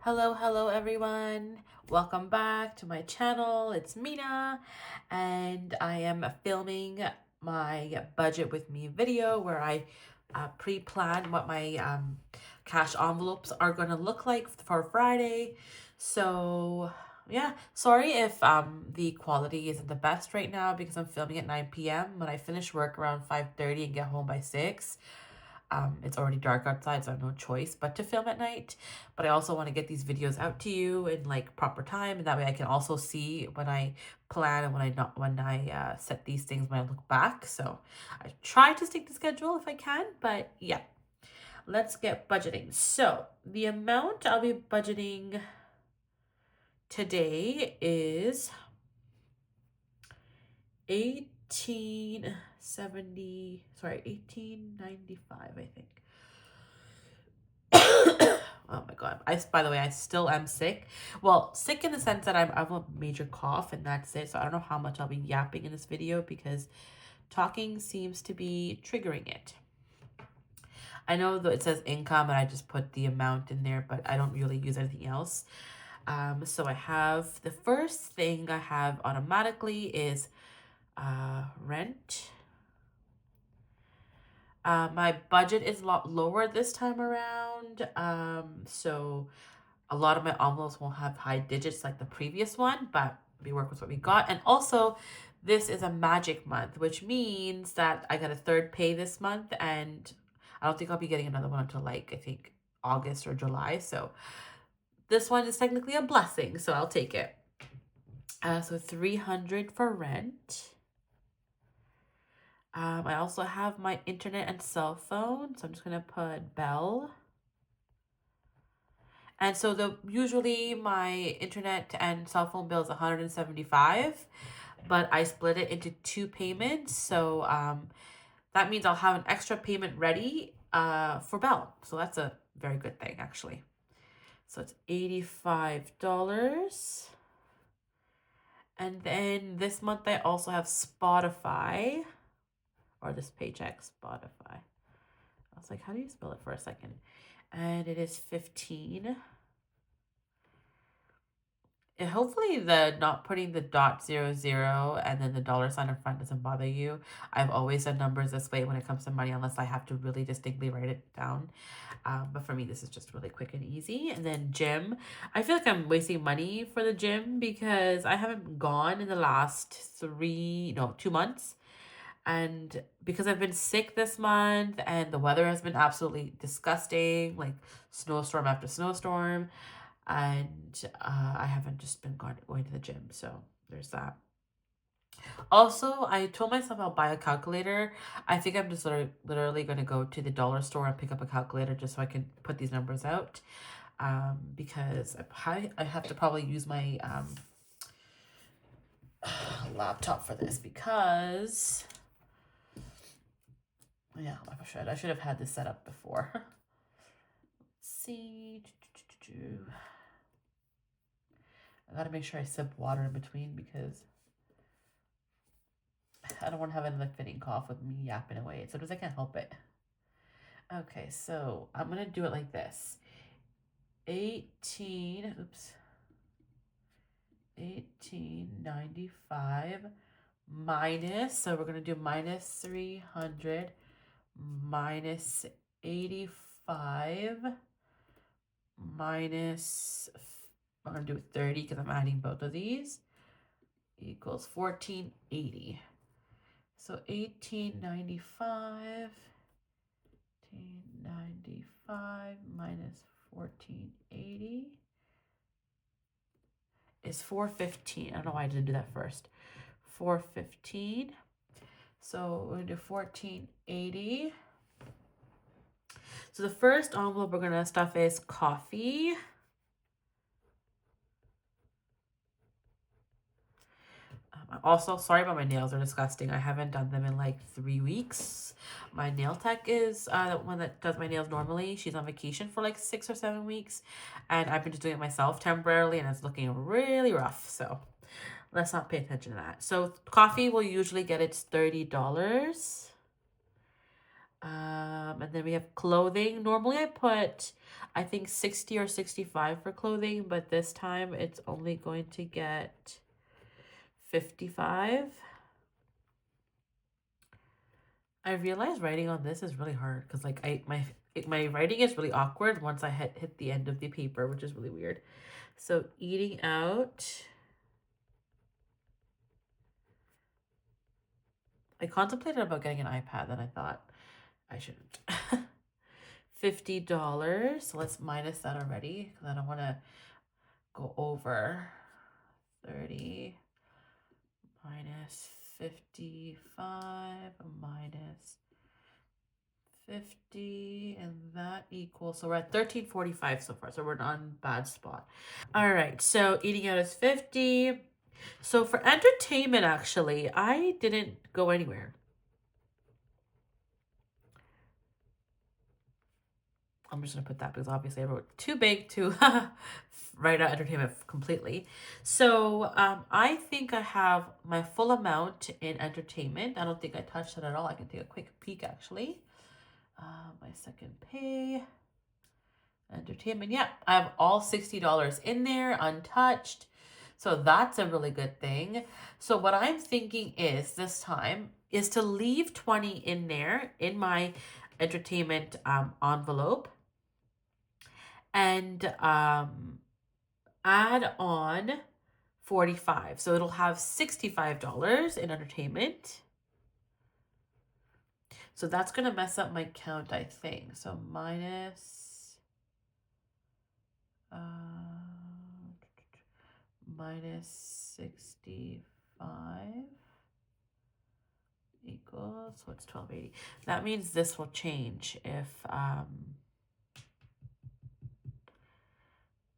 Hello everyone. Welcome back to my channel. It's Mina, and I am filming my budget with me video where I pre-plan what my cash envelopes are going to look like for Friday. So yeah, sorry if the quality isn't the best right now because I'm filming at 9 p.m. When I finish work around 5:30 and get home by 6. It's already dark outside, so I have no choice but to film at night. But I also want to get these videos out to you in like proper time, and that way I can also see when I plan and when I set these things when I look back. So I try to stick to schedule if I can, but yeah, let's get budgeting. So the amount I'll be budgeting today is 1895, I think. Oh my god. By the way, I still am sick. Well, sick in the sense that I have a major cough and that's it. So I don't know how much I'll be yapping in this video because talking seems to be triggering it. I know that it says income and I just put the amount in there, but I don't really use anything else. So I have the first thing I have automatically is rent. My budget is a lot lower this time around. So a lot of my envelopes won't have high digits like the previous one, but we work with what we got. And also, this is a magic month, which means that I got a third pay this month, and I don't think I'll be getting another one until like I think August or July. So this one is technically a blessing, so I'll take it. So 300 for rent. I also have my internet and cell phone, so I'm just gonna put Bell. And so usually my internet and cell phone bill is 175, but I split it into two payments. So that means I'll have an extra payment ready for Bell. So that's a very good thing actually. So it's $85. And then this month I also have Spotify, or this paycheck, Spotify. I was like, how do you spell it for a second? And it is 15. And hopefully the not putting the .00 and then the $sign in front doesn't bother you. I've always done numbers this way when it comes to money unless I have to really distinctly write it down. But for me, this is just really quick and easy. And then gym. I feel like I'm wasting money for the gym because I haven't gone in the last 2 months. And because I've been sick this month and the weather has been absolutely disgusting, like snowstorm after snowstorm, and I haven't just been going to the gym. So there's that. Also, I told myself I'll buy a calculator. I think I'm just literally going to go to the dollar store and pick up a calculator just so I can put these numbers out. Because I have to probably use my laptop for this because yeah, I should have had this set up before. Let's see. I gotta make sure I sip water in between because I don't want to have another fitting cough with me yapping away. Sometimes I can't help it. Okay, so I'm gonna do it like this. 1895 minus, so we're gonna do minus 300 minus 85 minus, I'm gonna do 30 because I'm adding both of these, equals 1480. So 1895 minus 1480 is 415. I don't know why I didn't do that first. 415. So we're going to do 1480. So the first envelope we're going to stuff is coffee. Also, sorry about my nails. They're disgusting. I haven't done them in like 3 weeks. My nail tech is the one that does my nails normally. She's on vacation for like 6 or 7 weeks. And I've been just doing it myself temporarily and it's looking really rough. So let's not pay attention to that. So coffee will usually get its $30. And then we have clothing. Normally I put, I think 60 or 65 for clothing, but this time it's only going to get 55. I realize writing on this is really hard because like my writing is really awkward once I hit the end of the paper, which is really weird. So eating out. I contemplated about getting an iPad, then I thought I shouldn't. $50. So let's minus that already because I don't want to go over 30 minus 55 minus 50, and that equals, so we're at 1345 so far, so we're not in a bad spot. All right, so eating out is 50. So for entertainment, actually, I didn't go anywhere. I'm just gonna put that because obviously I wrote too big to write out entertainment completely. So I think I have my full amount in entertainment. I don't think I touched it at all. I can take a quick peek actually. My second pay, entertainment. Yeah, I have all $60 in there, untouched. So that's a really good thing. So what I'm thinking is this time is to leave 20 in there in my entertainment envelope and add on 45. So it'll have $65 in entertainment. So that's going to mess up my count, I think. So minus, minus 65 equals, so it's 1280. That means this will change if,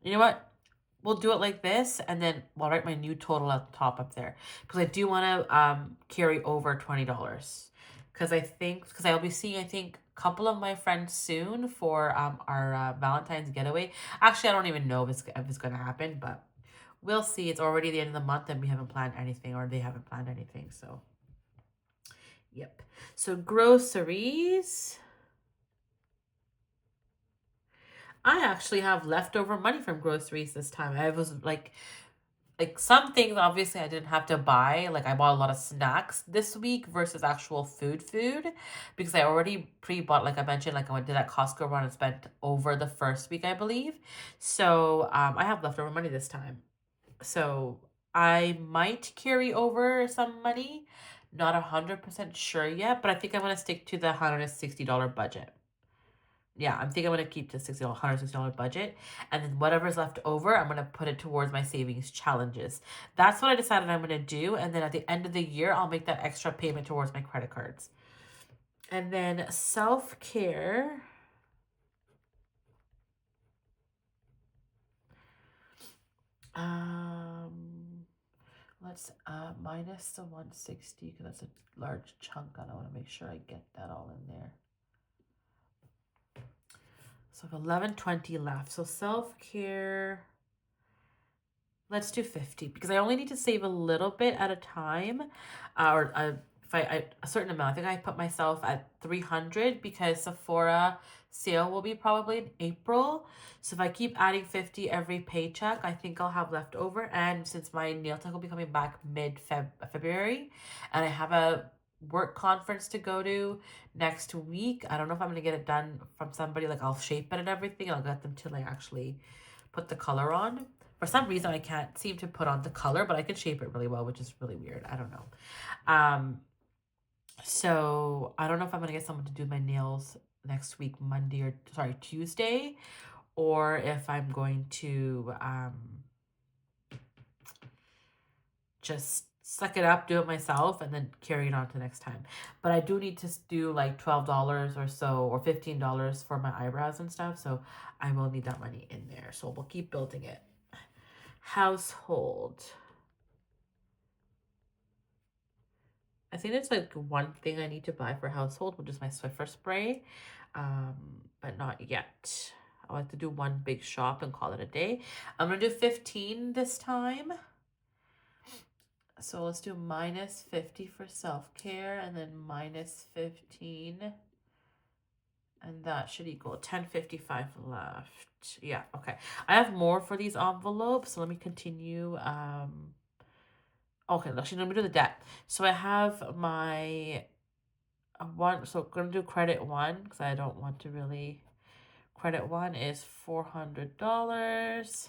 you know what? We'll do it like this, and then I'll write my new total at the top up there. Because I do want to carry over $20. Because I'll be seeing, I think, a couple of my friends soon for our Valentine's getaway. Actually, I don't even know if it's going to happen, but we'll see. It's already the end of the month, and we haven't planned anything, or they haven't planned anything, so. Yep. So groceries. I actually have leftover money from groceries this time. I was like some things obviously I didn't have to buy. Like I bought a lot of snacks this week versus actual food because I already pre-bought, like I mentioned, like I went to that Costco run and spent over the first week, I believe. So I have leftover money this time. So I might carry over some money. Not 100% sure yet, but I think I'm gonna stick to the $160 budget. Yeah, I'm thinking I'm gonna keep the $160 budget, and then whatever's left over, I'm gonna put it towards my savings challenges. That's what I decided I'm gonna do, and then at the end of the year, I'll make that extra payment towards my credit cards. And then self-care. Let's minus the 160 because that's a large chunk, and I want to make sure I get that all in there. So I have 1120 left. So self-care, let's do 50 because I only need to save a little bit at a time, or if a certain amount. I think I put myself at 300 because Sephora sale will be probably in April. So if I keep adding 50 every paycheck, I think I'll have left over. And since my nail tech will be coming back February, and I have a work conference to go to next week, I don't know if I'm gonna get it done from somebody. Like I'll shape it and everything. I'll get them to like actually put the color on. For some reason, I can't seem to put on the color, but I can shape it really well, which is really weird. I don't know. So I don't know if I'm gonna get someone to do my nails next week, Tuesday, or if I'm going to just suck it up, do it myself, and then carry it on to next time. But I do need to do like $12 or so, or $15 for my eyebrows and stuff. So I will need that money in there. So we'll keep building it. Household. I think there's like one thing I need to buy for household, which is my Swiffer spray, but not yet. I'll have to do one big shop and call it a day. I'm gonna do 15 this time. So let's do minus 50 for self-care and then minus 15 And that should equal 1055 left. Yeah, okay. I have more for these envelopes, so let me continue. Okay, actually, let me do the debt. So I have my one, so I'm gonna do credit one because I don't want to really. Credit one is $400,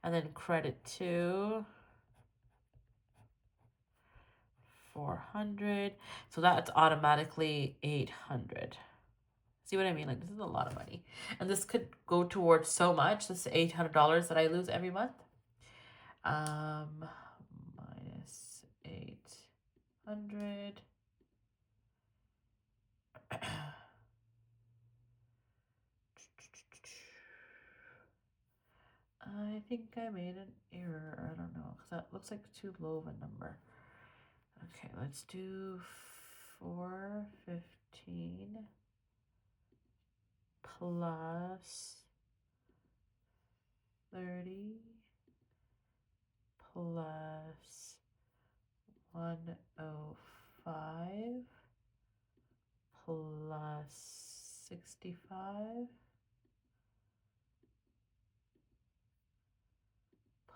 and then credit two, 400. So that's automatically 800. See what I mean? Like, this is a lot of money. And this could go towards so much. This $800 that I lose every month. Minus 800. I think I made an error. I don't know, because that looks like too low of a number. Okay, let's do 415 plus 30 plus 105 plus 65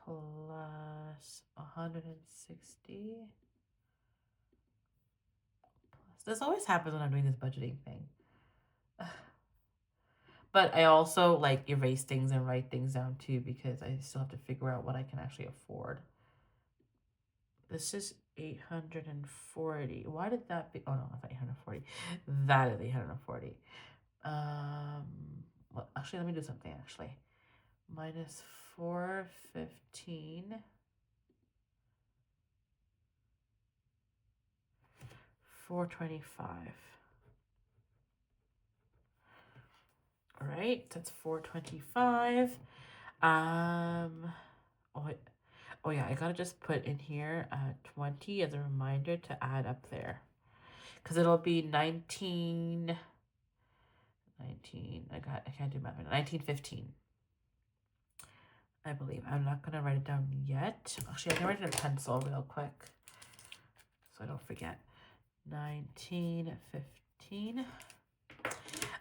plus 160 plus. This always happens when I'm doing this budgeting thing. But I also like erase things and write things down too because I still have to figure out what I can actually afford. This is 840. Why did that be? Oh no, that's not 840. That is 840. Well, actually, let me do something actually. Minus 415. 425. All right, that's 425. Oh, oh yeah, I gotta just put in here 20 as a reminder to add up there. Because it'll be 19, I can't do math. 1915. I believe. I'm not gonna write it down yet. Actually, I can write it in pencil real quick so I don't forget. 1915.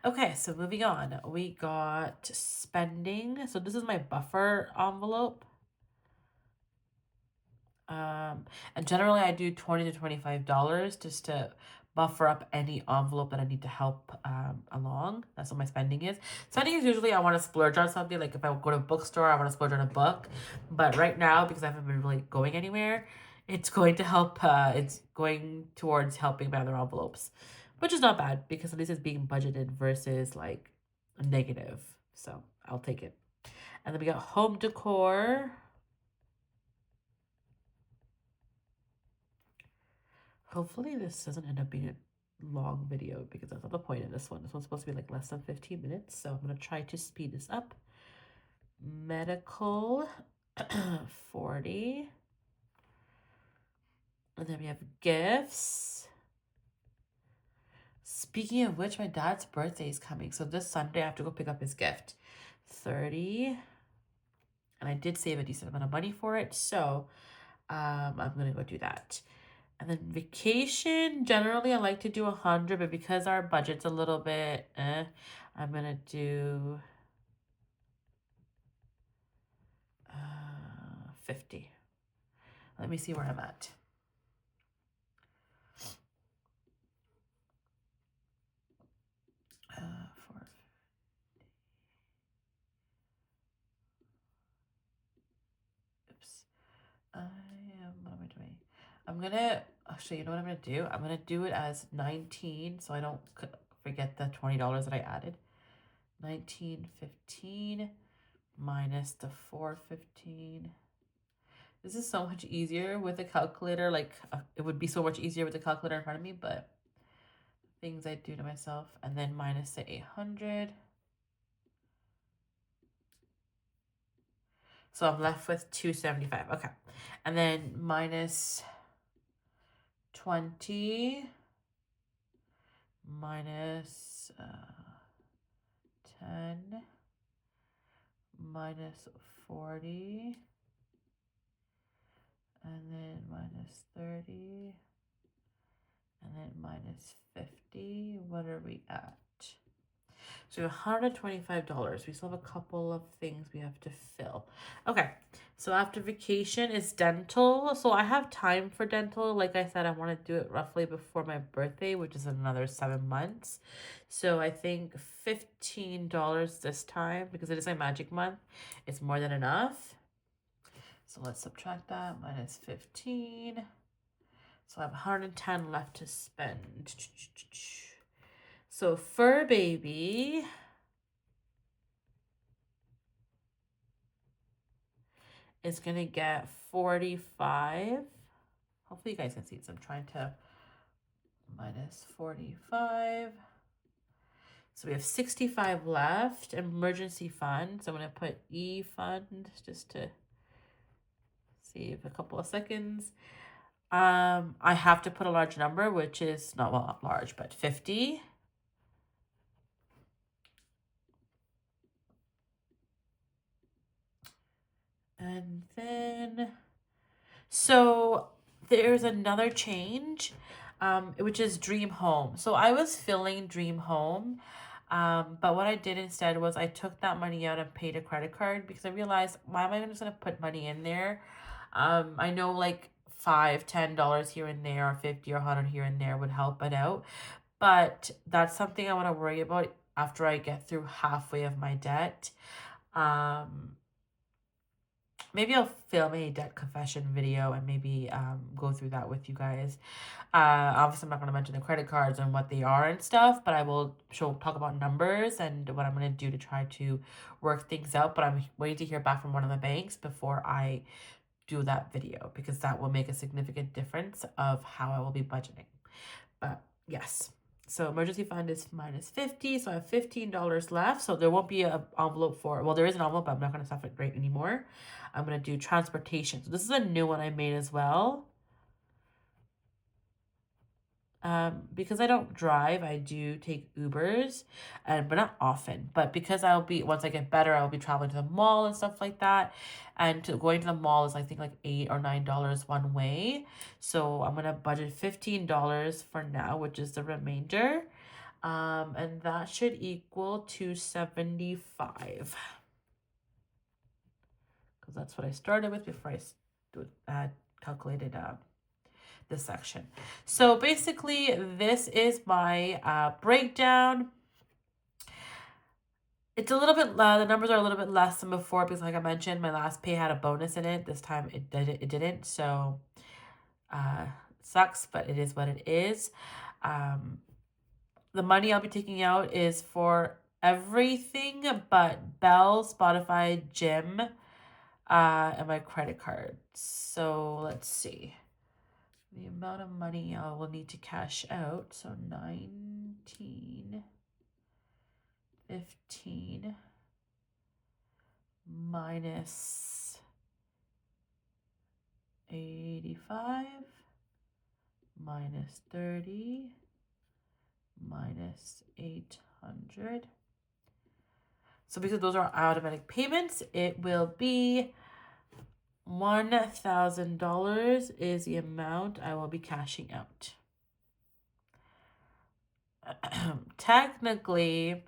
Okay, so moving on. We got spending. So this is my buffer envelope. And generally I do $20 to $25 just to buffer up any envelope that I need to help along. That's what my spending is. Spending is usually I want to splurge on something. Like if I go to a bookstore, I want to splurge on a book. But right now, because I haven't been really going anywhere, it's going to help. It's going towards helping my other envelopes, which is not bad because at least it's being budgeted versus like negative. So I'll take it. And then we got home decor. Hopefully this doesn't end up being a long video because that's not the point of this one. This one's supposed to be like less than 15 minutes, so I'm going to try to speed this up. Medical, 40. And then we have gifts. Speaking of which, my dad's birthday is coming. So this Sunday, I have to go pick up his gift. 30. And I did save a decent amount of money for it. So I'm going to go do that. And then vacation, generally I like to do 100, but because our budget's a little bit, I'm going to do 50. Let me see where I'm at. For oops. What am I doing? I'm gonna, actually, you know what I'm gonna do? I'm gonna do it as 19 so I don't forget the $20 that I added. 1915 minus the 415. This is so much easier with a calculator. Like, it would be so much easier with the calculator in front of me, but things I do to myself. And then minus the 800. So I'm left with 275. Okay. And then minus 20 minus 10 minus 40 and then minus 30 and then minus 50. What are we at? So $125. We still have a couple of things we have to fill. Okay. So after vacation is dental. So I have time for dental. Like I said, I want to do it roughly before my birthday, which is another 7 months. So I think $15 this time because it is my magic month. It's more than enough. So let's subtract that minus 15. So I have 110 left to spend. So fur baby is going to get 45. Hopefully you guys can see it. So I'm trying to minus 45. So we have 65 left. Emergency fund. So I'm going to put E fund just to save a couple of seconds. I have to put a large number, which is not, well, not large, but 50. And then, so there's another change, which is Dream Home. So I was filling Dream Home, but what I did instead was I took that money out and paid a credit card because I realized, why am I just going to put money in there? I know like $5, $10 here and there, or 50 or 100 here and there would help it out. But that's something I want to worry about after I get through halfway of my debt. Maybe I'll film a debt confession video and maybe go through that with you guys. Obviously, I'm not going to mention the credit cards and what they are and stuff, but I will talk about numbers and what I'm going to do to try to work things out. But I'm waiting to hear back from one of the banks before I do that video because that will make a significant difference of how I will be budgeting. But yes. So emergency fund is minus 50. So I have $15 left. So there won't be an envelope for, well, there is an envelope, but I'm not going to stuff it right anymore. I'm going to do transportation. So this is a new one I made as well. Because I don't drive, I do take Ubers, but not often. But because once I get better, I'll be traveling to the mall and stuff like that. And going to the mall is, I think, like $8 or $9 one way. So I'm gonna budget $15 for now, which is the remainder. And that should equal to 75. Because that's what I started with before I calculated this section. So basically, this is my breakdown. It's a little bit, the numbers are a little bit less than before because, like I mentioned, my last pay had a bonus in it. This time it didn't. So sucks, but it is what it is. The money I'll be taking out is for everything but Bell, Spotify, gym, and my credit card. So let's see. The amount of money I will need to cash out. So 19, 15 minus 85 minus 30 minus 800. So because those are automatic payments, it will be $1,000 is the amount I will be cashing out. Technically,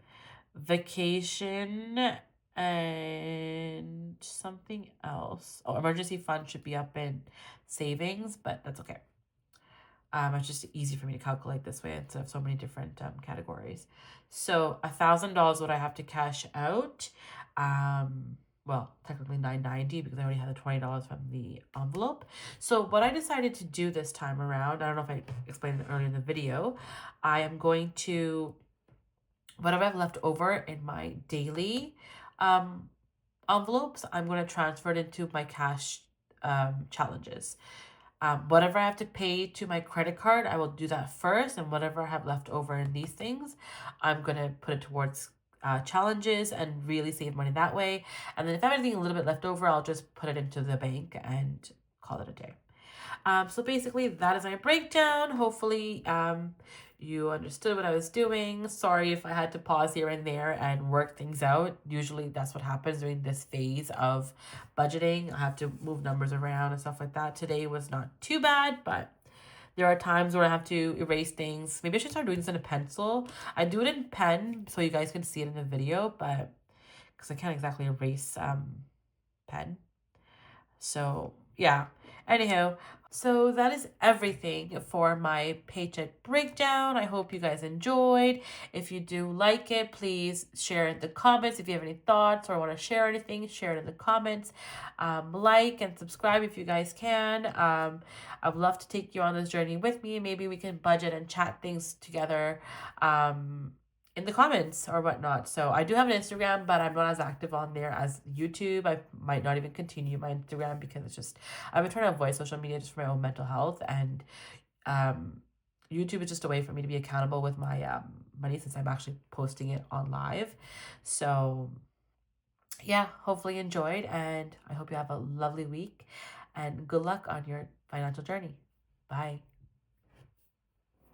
vacation and something else. Oh, emergency fund should be up in savings, but that's okay. It's just easy for me to calculate this way instead of so many different categories. So $1,000 what I have to cash out. Well, technically $990 because I already had the $20 from the envelope. So what I decided to do this time around, I don't know if I explained it earlier in the video, I am going to, whatever I've left over in my daily envelopes, I'm going to transfer it into my cash challenges. Whatever I have to pay to my credit card, I will do that first. And whatever I have left over in these things, I'm going to put it towards challenges and really save money that way. And then if I have anything a little bit left over, I'll just put it into the bank and call it a day. So basically that is my breakdown. Hopefully you understood what I was doing. Sorry if I had to pause here and there and work things out. Usually that's what happens during this phase of budgeting. I have to move numbers around and stuff like that. Today was not too bad, but There are times where I have to erase things. Maybe I should start doing this in a pencil. I do it in pen so you guys can see it in the video, but because I can't exactly erase pen. So yeah. Anyhow, so that is everything for my paycheck breakdown. I hope you guys enjoyed. If you do like it, please share in the comments. If you have any thoughts or want to share anything, share it in the comments. Like and subscribe if you guys can. I'd love to take you on this journey with me. Maybe we can budget and chat things together. In the comments or whatnot. So I do have an Instagram, but I'm not as active on there as YouTube. I might not even continue my Instagram because it's just I've been trying to avoid social media just for my own mental health, and um YouTube is just a way for me to be accountable with my money since I'm actually posting it on live. So yeah, hopefully you enjoyed, and I hope you have a lovely week and good luck on your financial journey. Bye.